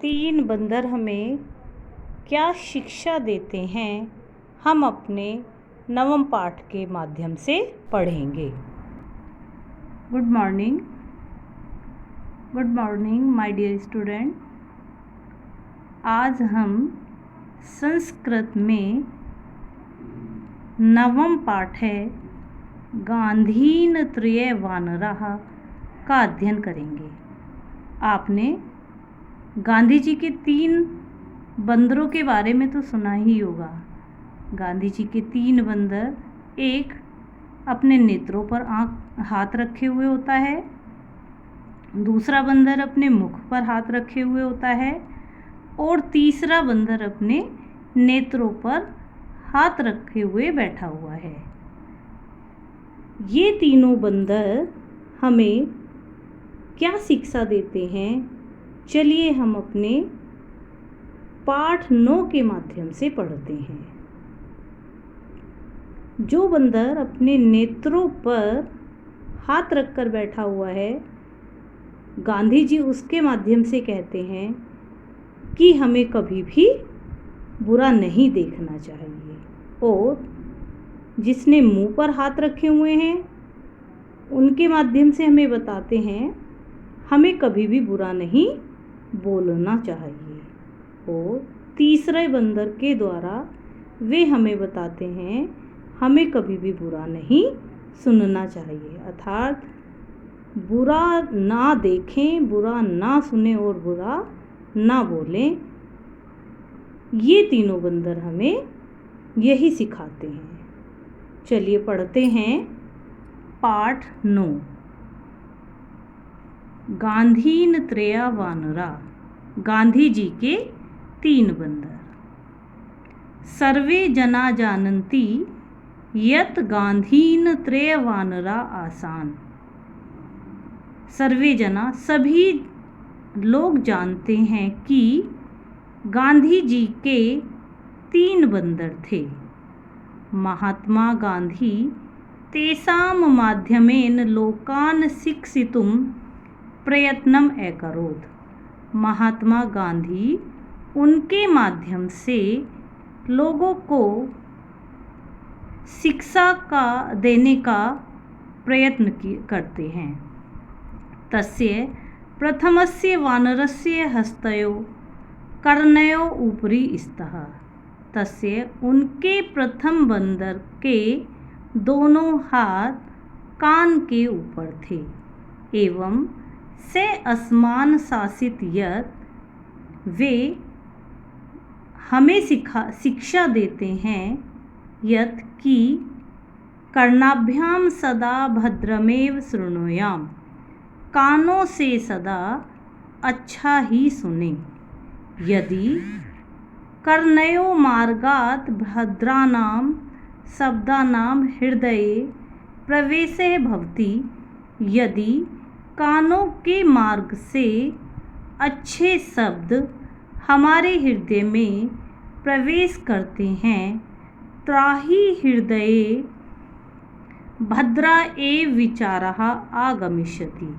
तीन बंदर हमें क्या शिक्षा देते हैं, हम अपने नवम पाठ के माध्यम से पढ़ेंगे। Good morning my dear student. आज हम संस्कृत में नवम पाठ है गांधीन त्रय वानराः का अध्ययन करेंगे। आपने गांधी जी के 3 बंदरों के बारे में तो सुना ही होगा। गांधी जी के 3 बंदर, एक अपने नेत्रों पर हाथ रखे हुए होता है, दूसरा बंदर अपने मुख पर हाथ रखे हुए होता है और तीसरा बंदर अपने नेत्रों पर हाथ रखे हुए बैठा हुआ है। ये तीनों बंदर हमें क्या शिक्षा देते हैं, चलिए हम अपने पाठ 9 के माध्यम से पढ़ते हैं। जो बंदर अपने नेत्रों पर हाथ रखकर बैठा हुआ है, गांधी जी उसके माध्यम से कहते हैं कि हमें कभी भी बुरा नहीं देखना चाहिए, और जिसने मुंह पर हाथ रखे हुए हैं उनके माध्यम से हमें बताते हैं हमें कभी भी बुरा नहीं बोलना चाहिए, और तीसरे बंदर के द्वारा वे हमें बताते हैं हमें कभी भी बुरा नहीं सुनना चाहिए, अर्थात बुरा ना देखें, बुरा ना सुने और बुरा ना बोलें। ये तीनों बंदर हमें यही सिखाते हैं। चलिए पढ़ते हैं पाठ 9 गांधीन त्रया वानराः, गांधी जी के 3 बंदर। सर्वे जना जानन्ति यत् गांधीन त्रय वानराः आसान। सर्वे जना, सभी लोग जानते हैं कि गांधी जी के 3 बंदर थे। महात्मा गांधी तेषां माध्यमेन लोकान् शिक्षितुं प्रयत्नम अकरोत्। महात्मा गांधी उनके माध्यम से लोगों को शिक्षा का देने का प्रयत्न करते हैं। तस्य प्रथमस्य वानरस्य हस्तयो कर्णयो उपरि स्तः। तस्य, उनके प्रथम बंदर के दोनों हाथ कान के ऊपर थे। एवं से अस्मान शासित यत्, वे हमें शिक्षा देते हैं यत् कि कर्णाभ्याम सदा भद्रमेव शृणुयाम, कानों से सदा अच्छा ही सुने। यदि कर्णयो मार्गात् भद्राणां शब्दानां हृदये प्रवेशः भवति, यदि कानों के मार्ग से अच्छे शब्द हमारे हृदय में प्रवेश करते हैं, त्राहि हृदये भद्रा एव विचाराः आगमिष्यति,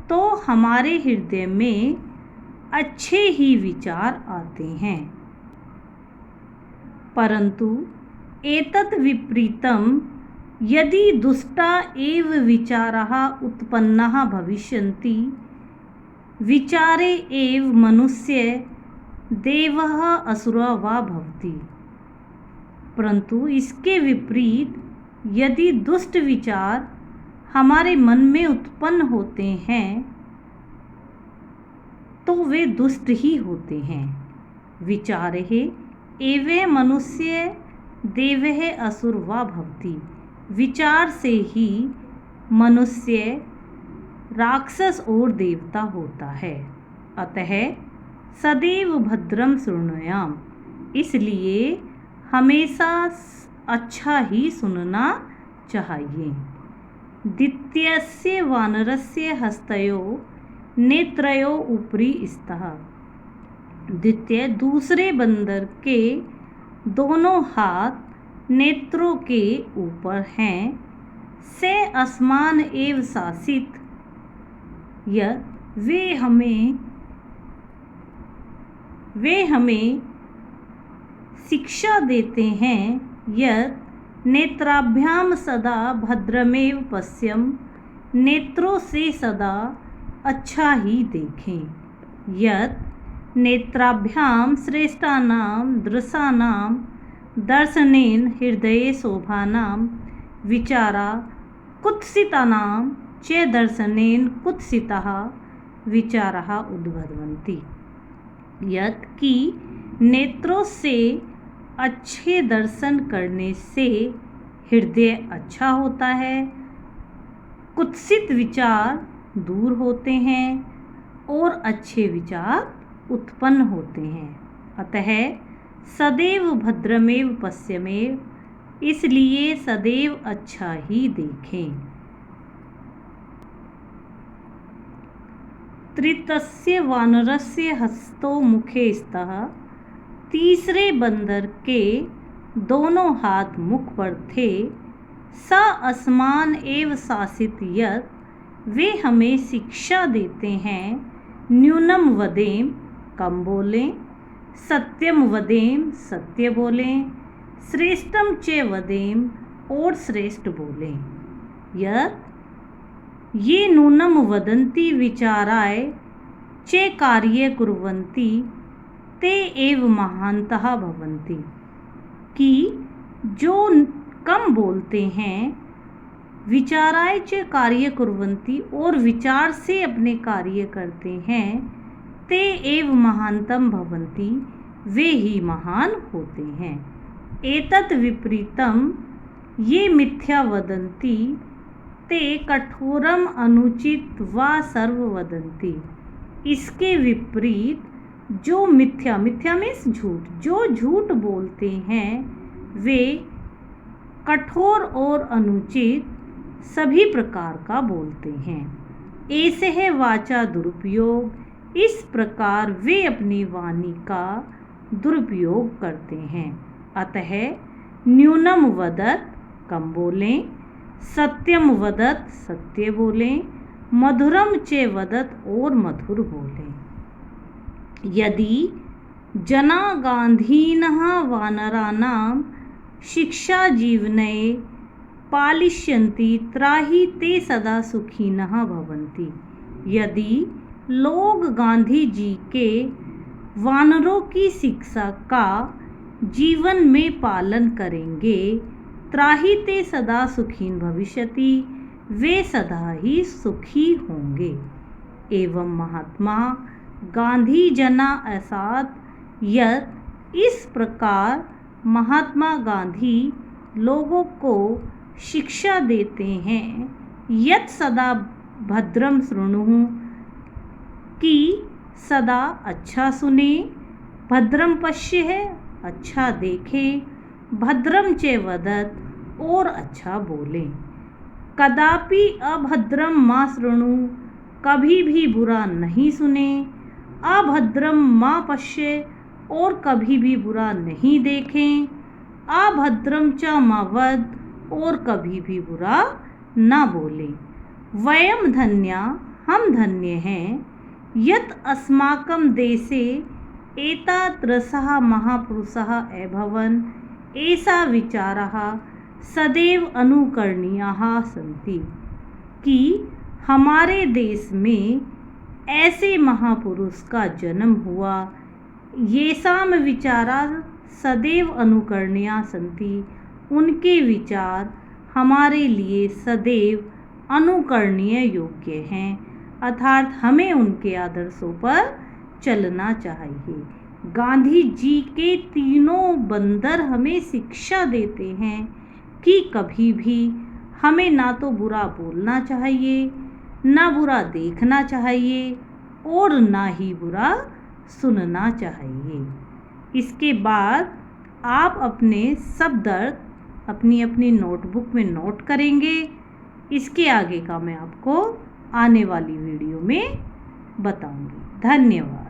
तो हमारे हृदय में अच्छे ही विचार आते हैं। परंतु एतत् विपरीतं यदि दुष्टा एव विचाराः उत्पन्नाः भविष्यन्ति, विचारे एव मनुष्य देवः असुरः वा भवति। परंतु इसके विपरीत यदि दुष्ट विचार हमारे मन में उत्पन्न होते हैं तो वे दुष्ट ही होते हैं। विचारे एव मनुष्य देवः असुर वा भवति। विचार से ही मनुष्य राक्षस और देवता होता है। अतः सदैव भद्रम शृणुयाम, इसलिए हमेशा अच्छा ही सुनना चाहिए। द्वितीयस्य वानरस्य हस्तयो नेत्रयो उपरि स्तः। द्वितीय, दूसरे बंदर के दोनों हाथ नेत्रों के ऊपर हैं। से असमान एव शासित, यह वे हमें वे हमें शिक्षा देते हैं यत् नेत्राभ्याम सदा भद्रमेव पश्यम, नेत्रों से सदा अच्छा ही देखें। यत् नेत्राभ्याम श्रेष्ठानां दृशानां दर्शनेन हृदये शोभानां विचारा कुत्सितानां च दर्शनेन कुत्सिताः विचाराः उद्भवन्ति। यत् कि नेत्रों से अच्छे दर्शन करने से हृदय अच्छा होता है, कुत्सित विचार दूर होते हैं और अच्छे विचार उत्पन्न होते हैं। अतः सदैव भद्रमेव पश्यमेव, इसलिए सदैव अच्छा ही देखें। तृतीय वानरस्य हस्तो मुखे स्तः, तीसरे बंदर के दोनों हाथ मुख पर थे। स असमान एव शासित यत्, वे हमें शिक्षा देते हैं न्यूनम वदेम, कम बोलें, सत्यम वदेम, सत्य बोलें, श्रेष्ठम च वदेम, और श्रेष्ठ बोलें। यत् ये नूनम वदन्ति विचाराय च कार्ये कुर्वन्ति ते एव महान्तः भवन्ति, कि जो कम बोलते हैं, विचाराय च कार्य कुर्वन्ति, और विचार से अपने कार्य करते हैं, ते एव महान्तम भवन्ति, वे ही महान होते हैं। एतत् विपरीतम, ये मिथ्या वदन्ति, ते कठोरम अनुचित वा सर्व वदन्ति, इसके विपरीत जो मिथ्या, मिथ्या मीन्स झूठ, जो झूठ बोलते हैं वे कठोर और अनुचित सभी प्रकार का बोलते हैं। ऐसे है वाचा दुरुपयोग, इस प्रकार वे अपनी वाणी का दुरुपयोग करते हैं। अतः न्यूनम वदत, कम बोलें, सत्यम वदत, सत्य बोलें, मधुरम च वदत, और मधुर बोलें। यदि जना गांधीनः वानराणां शिक्षा जीवने पालिष्यन्ति त्राहि ते सदा सुखिनः भवन्ति। यदि लोग गांधी जी के वानरों की शिक्षा का जीवन में पालन करेंगे, त्राहि ते सदा सुखीन भविष्यति, वे सदा ही सुखी होंगे। एवं महात्मा गांधी जना असात यत्, इस प्रकार महात्मा गांधी लोगों को शिक्षा देते हैं यत् सदा भद्रम शृणुः, कि सदा अच्छा सुने, भद्रम पश्य है अच्छा देखे, भद्रम च वदत, और अच्छा बोले। कदापि अभद्रम मा शृणु, कभी भी बुरा नहीं सुने, अभद्रम मा पश्य, और कभी भी बुरा नहीं देखें, अभद्रम च मा वद, और कभी भी बुरा ना बोले। वयम धन्या, हम धन्य हैं, यत् अस्माकं देशे एतादृशः महापुरुषः अभवन्, ऐसा विचारः सदैव अनुकरणीयाः सन्ति, कि हमारे देश में ऐसे महापुरुष का जन्म हुआ। येषां विचारा सदैव अनुकरणीया सन्ति, उनके विचार हमारे लिए सदैव अनुकरणीय योग्य हैं, अर्थात हमें उनके आदर्शों पर चलना चाहिए। गांधी जी के तीनों बंदर हमें शिक्षा देते हैं कि कभी भी हमें ना तो बुरा बोलना चाहिए, ना बुरा देखना चाहिए, और ना ही बुरा सुनना चाहिए। इसके बाद आप अपने शब्द अपनी अपनी नोटबुक में नोट करेंगे। इसके आगे का मैं आपको आने वाली वीडियो में बताऊंगी। धन्यवाद।